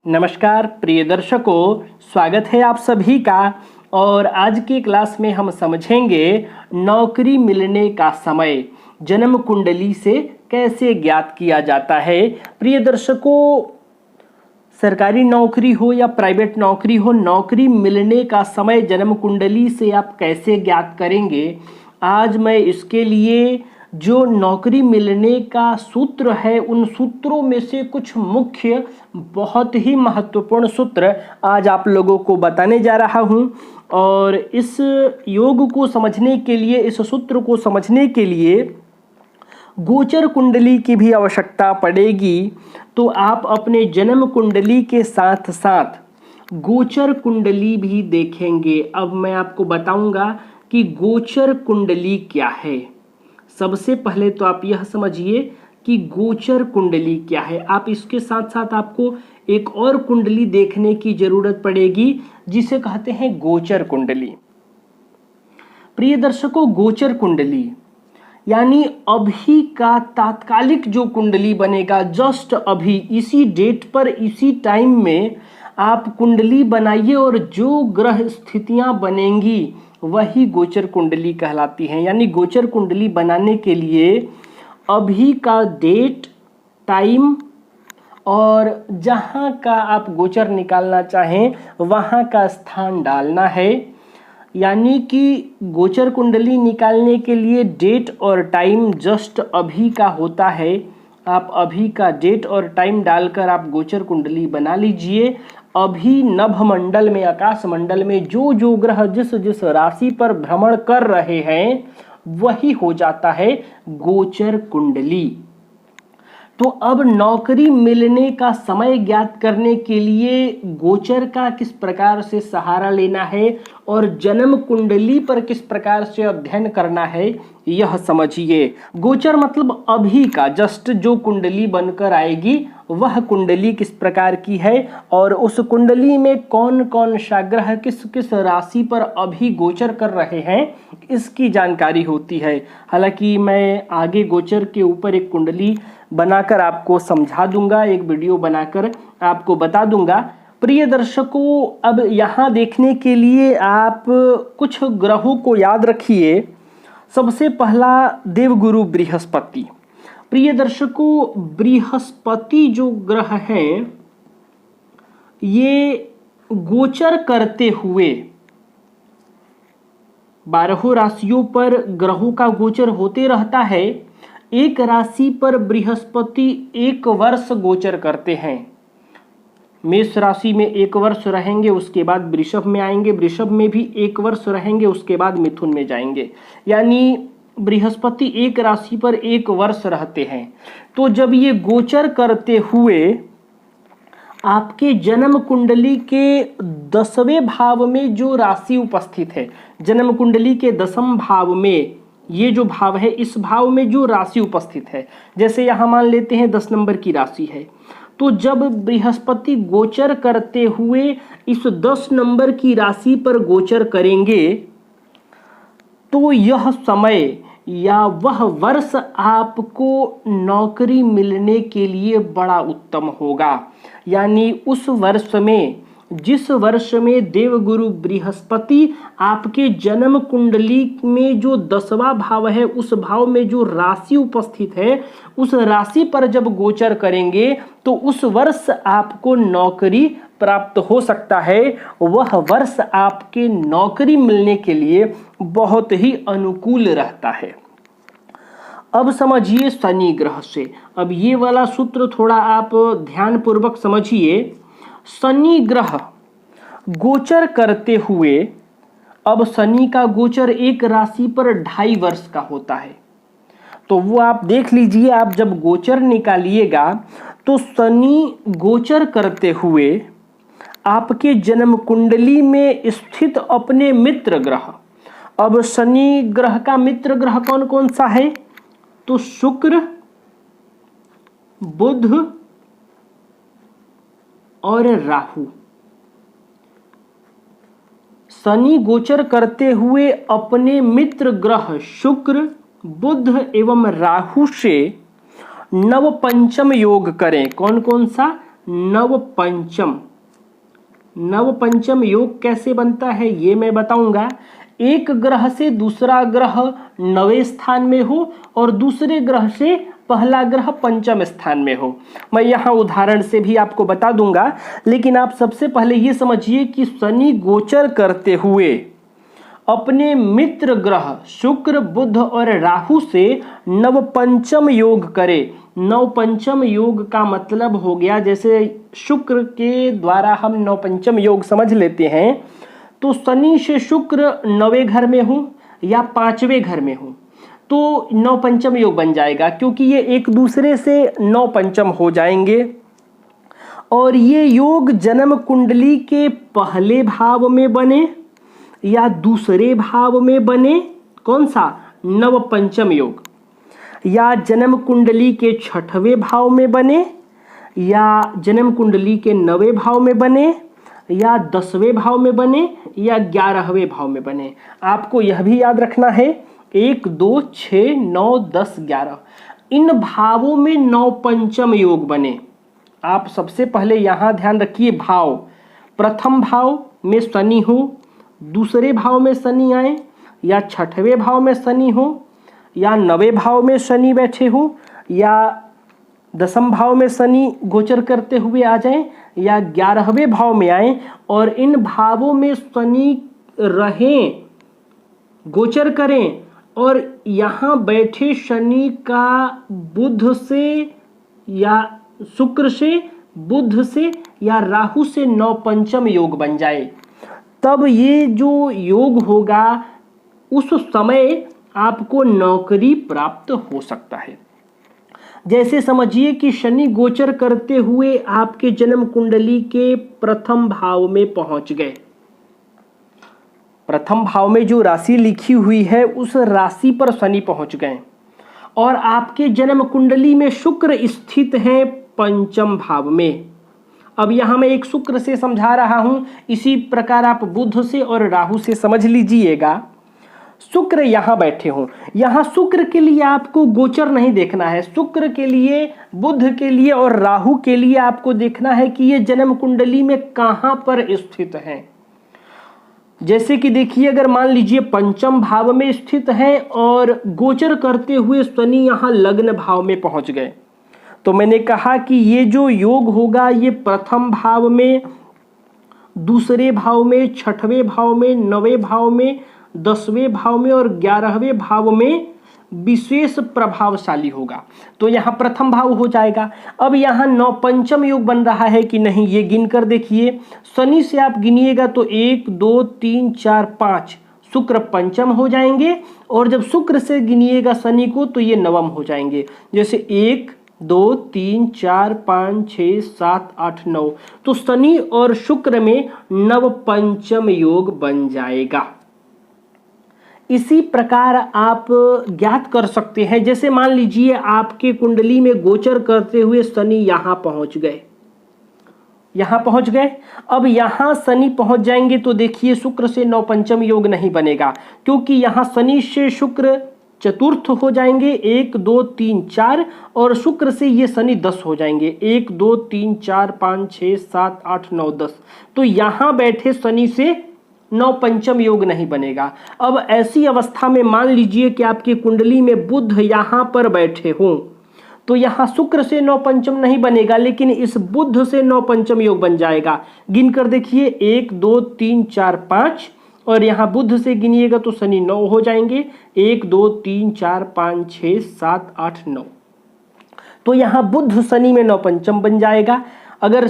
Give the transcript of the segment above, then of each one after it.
नमस्कार प्रिय दर्शकों, स्वागत है आप सभी का। और आज की क्लास में हम समझेंगे नौकरी मिलने का समय जन्म कुंडली से कैसे ज्ञात किया जाता है। प्रिय दर्शकों, सरकारी नौकरी हो या प्राइवेट नौकरी हो, नौकरी मिलने का समय जन्म कुंडली से आप कैसे ज्ञात करेंगे, आज मैं इसके लिए जो नौकरी मिलने का सूत्र है उन सूत्रों में से कुछ मुख्य बहुत ही महत्वपूर्ण सूत्र आज आप लोगों को बताने जा रहा हूं। और इस योग को समझने के लिए, इस सूत्र को समझने के लिए गोचर कुंडली की भी आवश्यकता पड़ेगी। तो आप अपने जन्म कुंडली के साथ साथ गोचर कुंडली भी देखेंगे। अब मैं आपको बताऊंगा कि गोचर कुंडली क्या है। सबसे पहले तो आप यह समझिए कि गोचर कुंडली क्या है। आप इसके साथ साथ आपको एक और कुंडली देखने की जरूरत पड़ेगी जिसे कहते हैं गोचर कुंडली। प्रिय दर्शकों, गोचर कुंडली यानी अभी का तात्कालिक जो कुंडली बनेगा, जस्ट अभी इसी डेट पर इसी टाइम में आप कुंडली बनाइए और जो ग्रह स्थितियां बनेंगी वही गोचर कुंडली कहलाती हैं। यानी गोचर कुंडली बनाने के लिए अभी का डेट, टाइम और जहां का आप गोचर निकालना चाहें वहां का स्थान डालना है। यानी कि गोचर कुंडली निकालने के लिए डेट और टाइम जस्ट अभी का होता है। आप अभी का डेट और टाइम डालकर आप गोचर कुंडली बना लीजिए। अभी नभमंडल में, आकाश मंडल में जो जो ग्रह जिस जिस राशि पर भ्रमण कर रहे हैं वही हो जाता है गोचर कुंडली। तो अब नौकरी मिलने का समय ज्ञात करने के लिए गोचर का किस प्रकार से सहारा लेना है और जन्म कुंडली पर किस प्रकार से अध्ययन करना है, यह समझिए। गोचर मतलब अभी का, जस्ट जो कुंडली बनकर आएगी वह कुंडली किस प्रकार की है और उस कुंडली में कौन कौन सा ग्रह किस किस राशि पर अभी गोचर कर रहे हैं, इसकी जानकारी होती है। हालांकि मैं आगे गोचर के ऊपर एक कुंडली बनाकर आपको समझा दूंगा, एक वीडियो बनाकर आपको बता दूंगा। प्रिय दर्शकों, अब यहाँ देखने के लिए आप कुछ ग्रहों को याद रखिए। सबसे पहला देवगुरु बृहस्पति। प्रिय दर्शकों, बृहस्पति जो ग्रह हैं ये गोचर करते हुए 12 राशियों पर ग्रहों का गोचर होते रहता है। एक राशि पर बृहस्पति 1 वर्ष गोचर करते हैं। मेष राशि में 1 वर्ष रहेंगे, उसके बाद वृषभ में आएंगे, वृषभ में भी 1 वर्ष रहेंगे, उसके बाद मिथुन में जाएंगे। यानी बृहस्पति एक राशि पर 1 वर्ष रहते हैं। तो जब ये गोचर करते हुए आपके जन्म कुंडली के 10वें भाव में जो राशि उपस्थित है, जन्म कुंडली के 10वें भाव में ये जो भाव है, इस भाव में जो राशि उपस्थित है, जैसे यहां मान लेते हैं 10 नंबर की राशि है, तो जब बृहस्पति गोचर करते हुए इस 10 नंबर की राशि पर गोचर करेंगे तो यह समय या वह वर्ष आपको नौकरी मिलने के लिए बड़ा उत्तम होगा। यानी उस वर्ष में, जिस वर्ष में देवगुरु बृहस्पति आपके जन्म कुंडली में जो 10वां भाव है, उस भाव में जो राशि उपस्थित है, उस राशि पर जब गोचर करेंगे तो उस वर्ष आपको नौकरी प्राप्त हो सकता है। वह वर्ष आपके नौकरी मिलने के लिए बहुत ही अनुकूल रहता है। अब समझिए शनि ग्रह से। अब ये वाला सूत्र थोड़ा आप ध्यान पूर्वक समझिए। शनि ग्रह गोचर करते हुए, अब शनि का गोचर एक राशि पर 2.5 वर्ष का होता है, तो वो आप देख लीजिए। आप जब गोचर निकालिएगा तो शनि गोचर करते हुए आपके जन्म कुंडली में स्थित अपने मित्र ग्रह, अब शनि ग्रह का मित्र ग्रह कौन कौन सा है, तो शुक्र, बुध और राहु। शनि गोचर करते हुए अपने मित्र ग्रह शुक्र, बुध एवं राहु से नव पंचम योग करें। कौन कौन सा, नवपंचम। नवपंचम योग कैसे बनता है ये मैं बताऊंगा। एक ग्रह से दूसरा ग्रह 9वें स्थान में हो और दूसरे ग्रह से पहला ग्रह 5वें स्थान में हो। मैं यहाँ उदाहरण से भी आपको बता दूंगा, लेकिन आप सबसे पहले ये समझिए कि शनि गोचर करते हुए अपने मित्र ग्रह शुक्र, बुध और राहु से नवपंचम योग करे। नवपंचम योग का मतलब हो गया, जैसे शुक्र के द्वारा हम नवपंचम योग समझ लेते हैं, तो शनि से शुक्र 9वें घर में हो या 5वें घर में हो तो नवपंचम योग बन जाएगा, क्योंकि ये एक दूसरे से नवपंचम हो जाएंगे। और ये योग जन्म कुंडली के पहले भाव में बने या दूसरे भाव में बने, कौन सा, नवपंचम योग, या जन्म कुंडली के 6वें भाव में बने, या जन्म कुंडली के 9वें भाव में बने, या 10वें भाव में बने, या 11वें भाव में बने। आपको यह भी याद रखना है 1, 2, 6, 9, 10, 11 इन भावों में नवपंचम योग बने। आप सबसे पहले यहाँ ध्यान रखिए, भाव, प्रथम भाव में शनि हो, दूसरे भाव में शनि आए, या 6वें भाव में शनि हो, या 9वें भाव में शनि बैठे हो, या 10वें भाव में शनि गोचर करते हुए आ जाएं, या 11वें भाव में आए और इन भावों में शनि रहें, गोचर करें, और यहाँ बैठे शनि का बुध से या शुक्र से, बुध से या राहु से नवपंचम योग बन जाए, तब ये जो योग होगा उस समय आपको नौकरी प्राप्त हो सकता है। जैसे समझिए कि शनि गोचर करते हुए आपके जन्म कुंडली के प्रथम भाव में पहुंच गए। प्रथम भाव में जो राशि लिखी हुई है उस राशि पर शनि पहुंच गए और आपके जन्म कुंडली में शुक्र स्थित है 5वें भाव में। अब यहां मैं एक शुक्र से समझा रहा हूं, इसी प्रकार आप बुध से और राहु से समझ लीजिएगा। शुक्र यहां बैठे हों, यहां शुक्र के लिए आपको गोचर नहीं देखना है, शुक्र के लिए, बुध के लिए और राहु के लिए आपको देखना है कि ये जन्म कुंडली में कहां पर स्थित हैं। जैसे कि देखिए, अगर मान लीजिए 5वें भाव में स्थित है और गोचर करते हुए शनि यहां लग्न भाव में पहुंच गए, तो मैंने कहा कि ये जो योग होगा ये प्रथम भाव में, दूसरे भाव में, 6वें भाव में, 9वें भाव में, 10वें भाव में और 11वें भाव में विशेष प्रभावशाली होगा। तो यहाँ प्रथम भाव हो जाएगा। अब यहाँ नवपंचम योग बन रहा है कि नहीं, ये गिन कर देखिए। शनि से आप गिनिएगा तो 1, 2, 3, 4, 5 शुक्र पंचम हो जाएंगे, और जब शुक्र से गिनिएगा शनि को तो ये नवम हो जाएंगे। जैसे 1, 2, 3, 4, 5, 6, 7, 8, 9, तो शनि और शुक्र में नवपंचम योग बन जाएगा। इसी प्रकार आप ज्ञात कर सकते हैं, जैसे मान लीजिए आपके कुंडली में गोचर करते हुए शनि यहां पहुंच गए, यहां पहुंच गए। अब यहां शनि पहुंच जाएंगे तो देखिए शुक्र से नवपंचम योग नहीं बनेगा, क्योंकि यहां शनि से शुक्र चतुर्थ हो जाएंगे, 1, 2, 3, 4, और शुक्र से ये शनि 10 हो जाएंगे, 1, 2, 3, 4, 5, 6, 7, 8, 9, 10। तो यहां बैठे शनि से नवपंचम योग नहीं बनेगा। अब ऐसी अवस्था में मान लीजिए कि आपकी कुंडली में बुध यहां पर बैठे हों, तो यहां शुक्र से नवपंचम नहीं बनेगा, लेकिन इस बुध से नवपंचम योग बन जाएगा। गिन कर देखिए, 1, 2, 3, 4, 5, और यहां बुध से गिनिएगा तो शनि 9 हो जाएंगे, 1, 2, 3, 4, 5, 6, 7, 8, 9। तो यहां बुध शनि में नवपंचम बन जाएगा। अगर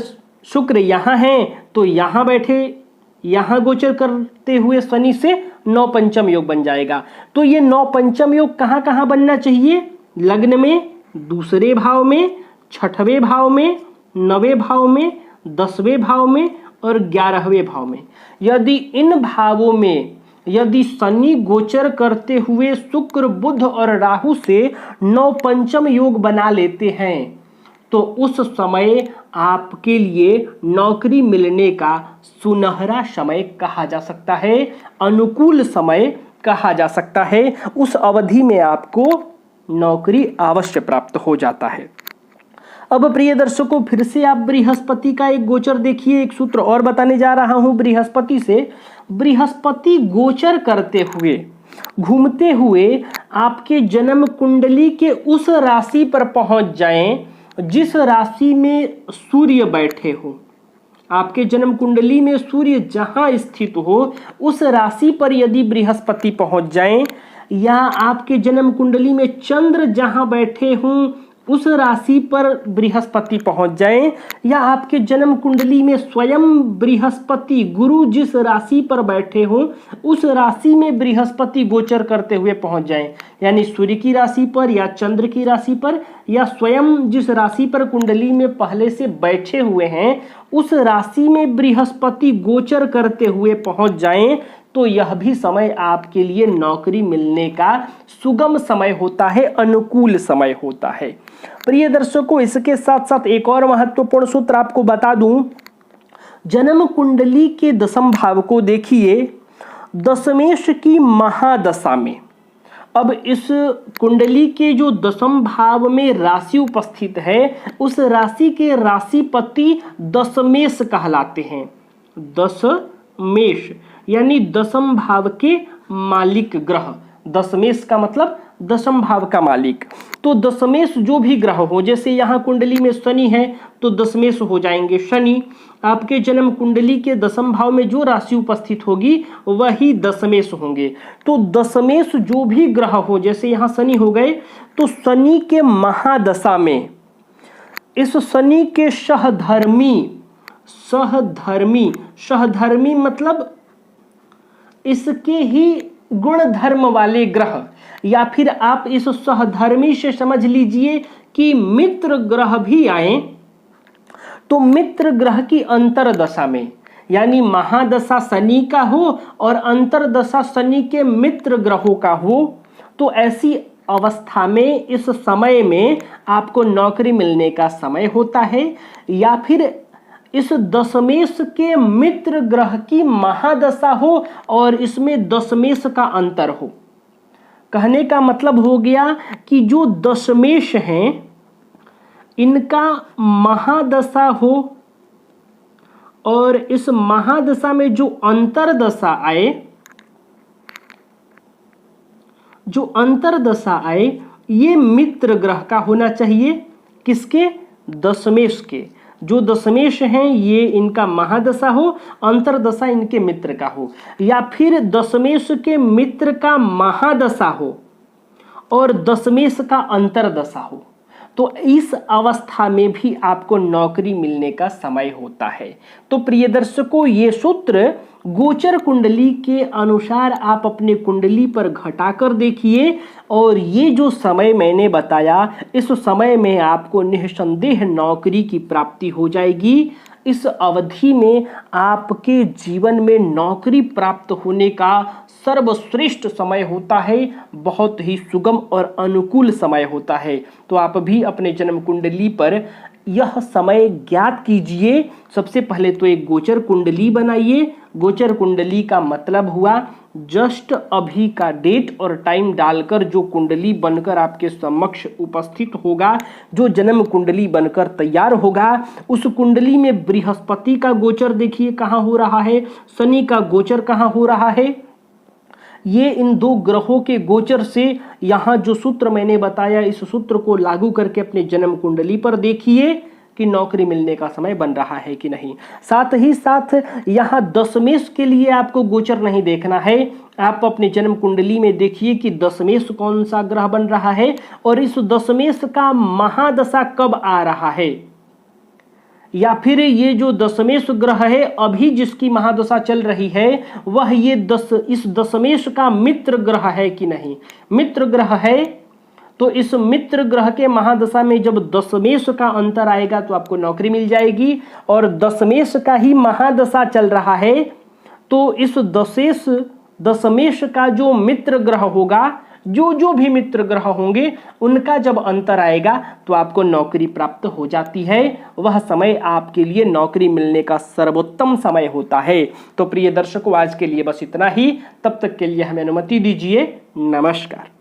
शुक्र यहां है तो यहां बैठे, यहां गोचर करते हुए शनि से नवपंचम योग बन जाएगा। तो ये नवपंचम योग कहां कहां बनना चाहिए? लग्न में, दूसरे भाव में, 6वें भाव में, 9वें भाव में, 10वें भाव में और 11वें भाव में। यदि इन भावों में यदि शनि गोचर करते हुए शुक्र, बुध और राहु से नवपंचम योग बना लेते हैं तो उस समय आपके लिए नौकरी मिलने का सुनहरा समय कहा जा सकता है, अनुकूल समय कहा जा सकता है। उस अवधि में आपको नौकरी अवश्य प्राप्त हो जाता है। अब प्रिय दर्शकों फिर से आप बृहस्पति का एक गोचर देखिए। एक सूत्र और बताने जा रहा हूं बृहस्पति से। बृहस्पति गोचर करते हुए, घूमते हुए आपके जन्म कुंडली के उस राशि पर पहुंच जाएं जिस राशि में सूर्य बैठे हो। आपके जन्म कुंडली में सूर्य जहां स्थित हो उस राशि पर यदि बृहस्पति पहुंच जाएं, या आपके जन्म कुंडली में चंद्र जहां बैठे हों उस राशि पर बृहस्पति पहुंच जाएं, या आपके जन्म कुंडली में स्वयं बृहस्पति गुरु जिस राशि पर बैठे हों उस राशि में बृहस्पति गोचर करते हुए पहुंच जाएं, यानी सूर्य की राशि पर या चंद्र की राशि पर या स्वयं जिस राशि पर कुंडली में पहले से बैठे हुए हैं उस राशि में बृहस्पति गोचर करते हुए पहुंच जाएं, तो यह भी समय आपके लिए नौकरी मिलने का सुगम समय होता है, अनुकूल समय होता है। प्रिय दर्शकों, इसके साथ साथ एक और महत्वपूर्ण सूत्र आपको बता दूं। जन्म कुंडली के दशम भाव को देखिए, दशमेश की महादशा में। अब इस कुंडली के जो दशम भाव में राशि उपस्थित है उस राशि के राशिपति दशमेश कहलाते हैं। दशमेश यानी दशम भाव के मालिक ग्रह। दशमेश का मतलब दशम भाव का मालिक। तो दशमेश जो भी ग्रह हो, जैसे यहाँ कुंडली में शनि है तो दशमेश हो जाएंगे शनि। आपके जन्म कुंडली के दशम भाव में जो राशि उपस्थित होगी वही दशमेश होंगे। तो दशमेश जो भी ग्रह हो, जैसे यहाँ शनि हो गए, तो शनि के महादशा में इस शनि के सहधर्मी मतलब इसके ही गुण धर्म वाले ग्रह, या फिर आप इस सहधर्मी से समझ लीजिए कि मित्र ग्रह भी आए, तो मित्र ग्रह की अंतरदशा में, यानी महादशा शनि का हो और अंतरदशा शनि के मित्र ग्रहों का हो, तो ऐसी अवस्था में इस समय में आपको नौकरी मिलने का समय होता है। या फिर इस दशमेश के मित्र ग्रह की महादशा हो और इसमें दशमेश का अंतर हो। कहने का मतलब हो गया कि जो दशमेश हैं इनका महादशा हो और इस महादशा में जो अंतरदशा आए, ये मित्र ग्रह का होना चाहिए। किसके? दशमेश के। जो दशमेश हैं ये इनका महादशा हो, अंतरदशा इनके मित्र का हो, या फिर दशमेश के मित्र का महादशा हो और दशमेश का अंतरदशा हो, तो इस अवस्था में भी आपको नौकरी मिलने का समय होता है। तो प्रिय दर्शकों, ये सूत्र गोचर कुंडली के अनुसार आप अपने कुंडली पर घटाकर देखिए, और ये जो समय मैंने बताया इस समय में आपको निस्संदेह नौकरी की प्राप्ति हो जाएगी। इस अवधि में आपके जीवन में नौकरी प्राप्त होने का सर्वश्रेष्ठ समय होता है, बहुत ही सुगम और अनुकूल समय होता है। तो आप भी अपने जन्म कुंडली पर यह समय ज्ञात कीजिए। सबसे पहले तो एक गोचर कुंडली बनाइए। गोचर कुंडली का मतलब हुआ जस्ट अभी का डेट और टाइम डालकर जो कुंडली बनकर आपके समक्ष उपस्थित होगा, जो जन्म कुंडली बनकर तैयार होगा, उस कुंडली में बृहस्पति का गोचर देखिए कहाँ हो रहा है, शनि का गोचर कहाँ हो रहा है। ये इन दो ग्रहों के गोचर से यहाँ जो सूत्र मैंने बताया, इस सूत्र को लागू करके अपने जन्म कुंडली पर देखिए कि नौकरी मिलने का समय बन रहा है कि नहीं। साथ ही साथ यहाँ दशमेश के लिए आपको गोचर नहीं देखना है, आप अपने जन्म कुंडली में देखिए कि दशमेश कौन सा ग्रह बन रहा है और इस दशमेश का महादशा कब आ रहा है, या फिर ये जो दशमेश ग्रह है अभी जिसकी महादशा चल रही है वह ये इस दशमेश का मित्र ग्रह है कि नहीं। मित्र ग्रह है तो इस मित्र ग्रह के महादशा में जब दशमेश का अंतर आएगा तो आपको नौकरी मिल जाएगी, और दशमेश का ही महादशा चल रहा है तो इस दशमेश का जो मित्र ग्रह होगा, जो भी मित्र ग्रह होंगे उनका जब अंतर आएगा तो आपको नौकरी प्राप्त हो जाती है। वह समय आपके लिए नौकरी मिलने का सर्वोत्तम समय होता है। तो प्रिय दर्शकों, आज के लिए बस इतना ही। तब तक के लिए हमें अनुमति दीजिए। नमस्कार।